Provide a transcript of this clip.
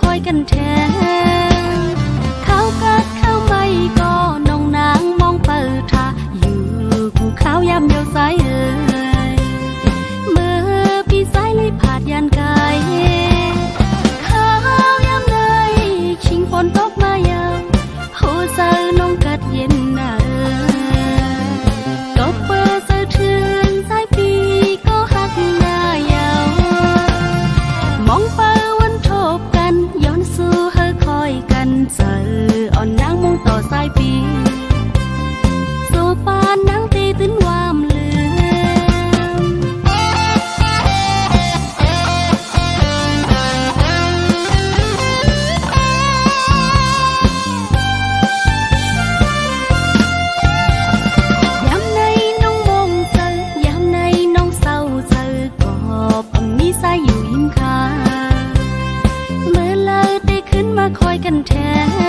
คอยกันแทนเขากัดเข้าไม่ก็น้องนางมองเปิดทาอยู่กูขาวยามเดียวสายเมื่อพี่สายเลยผาดยันกายขาวยามใดชิงฝนตกมายาวโหเซอน้องกัดเย็นหน้าก็เปิดเสือเทือนสายปีก็หักหน้ายาวมองเปิดวันทบกันย้อนสู่เฮอคอยกันเจออ่อนนางมองต่อสายปีสู่ปานนางตีตื้นวามลืมยามในน้องมองเจอยามในน้องเศร้าเจอกอบมีสายอยู่ยิ้มคาเมื่อเลยได้ขึ้นมาคอยกันแทน